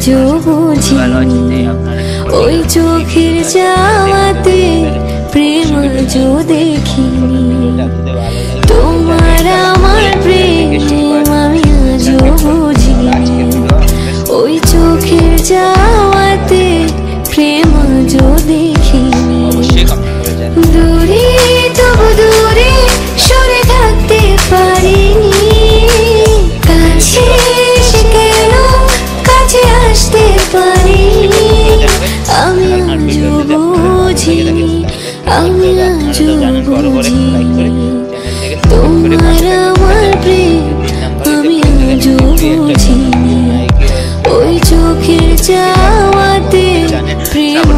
আজও বুঝিনি, ওই চোখের যাওয়াতে প্রেম আজও দেখিনি। তোমার আমার প্রেম আমি আজও বুঝিনি, ওই চোখের যাওয়াতে প্রেম আজও দেখিনি। দূরে তবু দূরে সরে থাকতে পারিনি, কাছে এসে কেন কাছে আসতে পারিনি। আমি আজও বুঝিনি, আমি আজও বুঝিনি, তোমার আমার প্রেম আমি আজও বুঝিনি, ওই চোখের যাওয়াতে প্রেম